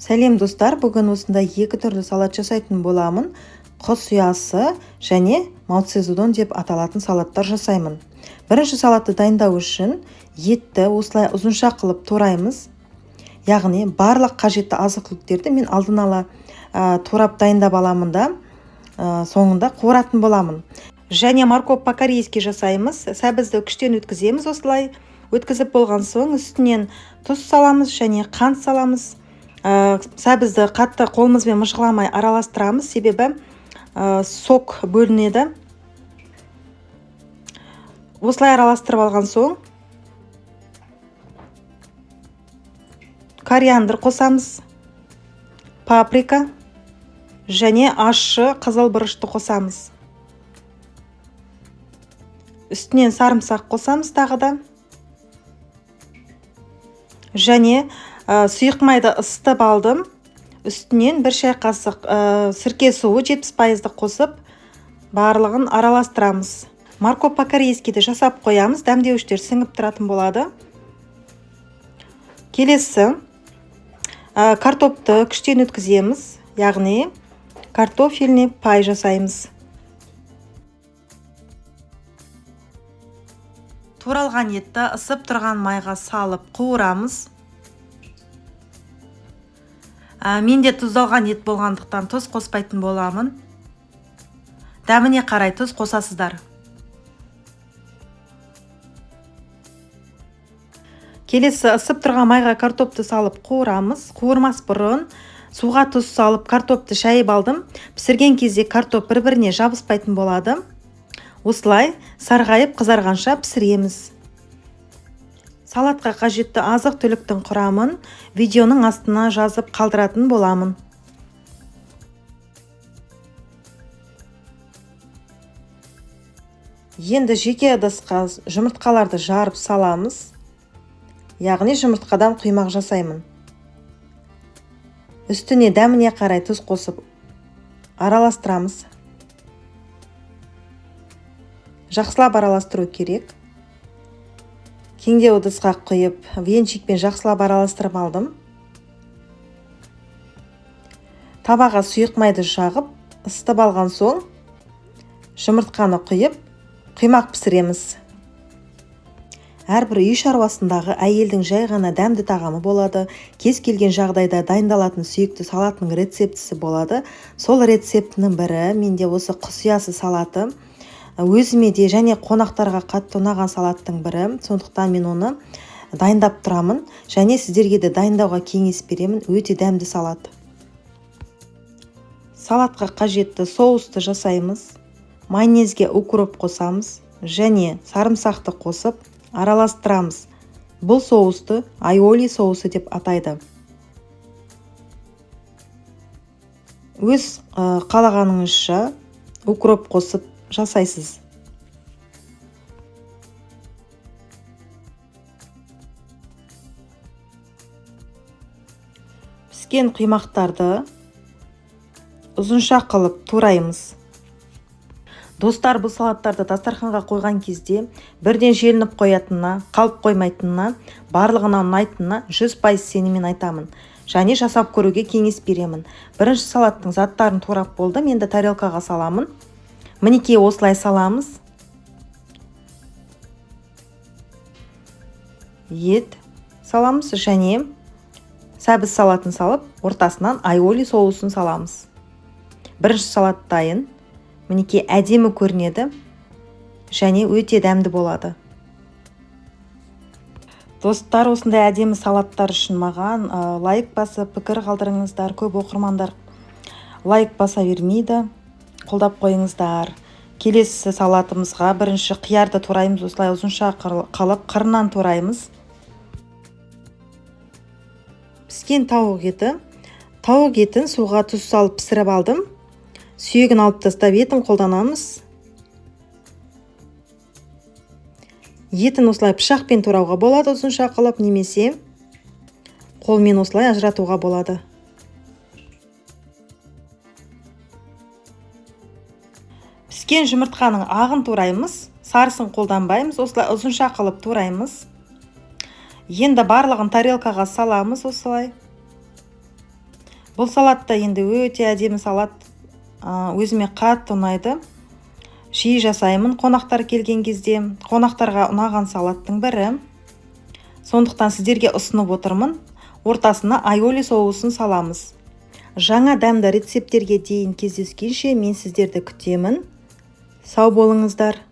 Сәлем достар, бүгін осында екі түрлі салат жасайтын боламын. Құс ұясы және маоцзедун деп аталатын салаттар жасаймын. Бірінші салатты дайындау үшін етті осылай ұзынша қылып тураймыз. Яғни барлық қажетті азық-түліктерді мен алдын ала турап дайындап аламын да, соңында қуыратын боламын. Және морковь по-корейски жасаймыз. Сәбізді күштен өткіземіз осылай. Өткізіп болған соң үстінен тұз саламыз және қант саламыз. Сәбізді қатты қолымызбен мыжғыламай араластырамыз, себебі сок бөлінеді. Осылай араластырып алған соң кориандр қосамыз, паприка және ащы қызыл бұрышты қосамыз. Үстінен сарымсақ қосамыз тағы да. Және сұйық майды ысытып алдым. Үстінен бір шай қасық сірке суы 70% қосып, барлығын араластырамыз. Морковь по-корейскиді жасап қоямыз, дәмдеуіштер сіңіп тұратын болады. Келесі картопты күштен өткіземіз, яғни картофельный пай жасаймыз. Туралған етті ысып тұрған майға салып қуырамыз. Менде тұздалған ет болғандықтан тұз қоспайтын боламын. Дәміне қарай тұз қосасыздар. Келесі ысып тұрған майға картопты салып қуырамыз. Қуырмас бұрын суға тұз салып картопты шайып алдым. Пісірген кезде картоп бір-біріне жабыспайтын болады. Осылай сарғайып қызарғанша пісіреміз. Салатқа қажетті азық-түліктің құрамын видеоның астына жазып қалдыратын боламын. Енді жеке ыдысқа жұмыртқаларды жарып саламыз. Яғни жұмыртқадан құймақ жасаймын. Үстіне дәміне қарай тұз қосып араластырамыз. Жақсылап араластыру керек. Кеңдеу ыдысқа құйып, венчикпен жақсылап араластырып алдым. Табаға сұйық майды жағып, ысытып алған соң, жұмыртқаны құйып, құймақ пісіреміз. Әрбір үй шаруасындағы әйелдің жай ғана дәмді тағамы болады. Кез келген жағдайда дайындалатын сүйікті салатының рецептісі болады. Сол рецептінің бірі менде осы құс ұясы салаты. Өзіме де және қонақтарға қатты ұнаған салаттың бірі, сондықтан мен оны дайындап тұрамын және сіздерге де дайындауға кеңес беремін. Өте дәмді салат. Салатқа қажетті соусты жасаймыз. Майонезге укроп қосамыз және сарымсақты қосып араластырамыз. Бұл соусты айоли соусы деп атайды. Өз қалағаныңызша укроп қосып жасайсыз. Піскен құймақтарды ұзынша қылып тураймыз. Достар, бұл салаттарды дастарханға қойған кезде бірден желініп қоятынына, қалып қоймайтынына, барлығына ұнайтынына 100% сеніммен айтамын. Және жасап көруге кеңес беремін. Бірінші салаттың заттарын турап болдым, енді тарелкаға саламын. Мінекей осылай саламыз. Ет саламыз және сәбіз салатын салып, ортасынан айоли соусын саламыз. Бірінші салат дайын. Мінекей әдемі көрінеді және өте дәмді болады. Достар, осындай әдемі салаттар үшін маған лайк басып, пікір қалдырыңыздар. Көп оқырмандар лайк баса бермейді. Қолдап қойыңыздар. Келесі салатымызға бірінші қиярды тураймыз. Осылай ұзынша қалып қырынан тураймыз. Піскен тауық еті. Тауық етін суға тұз салып пісіріп алдым. Сүйегін алып тастап етін қолданамыз. Етін осылай пышақпен турауға болады, ұзынша қылып, немесе қолмен осылай ажыратуға болады. Піскен жұмыртқаның ағын тураймыз, сарысын қолданбаймыз, осылай ұзынша қылып тураймыз. Енді барлығын тарелкаға саламыз осылай. Бұл салат та енді өте әдемі салат, өзіме қатты ұнайды. Жиі жасаймын қонақтар келген кезде. Қонақтарға ұнаған салаттың бірі. Сондықтан сіздерге ұсынып отырмын. Ортасына айоли соусын саламыз. Жаңа дәмді рецепттерге дейін кездескенше мен сіздерді күтемін. Сау болыңыздар.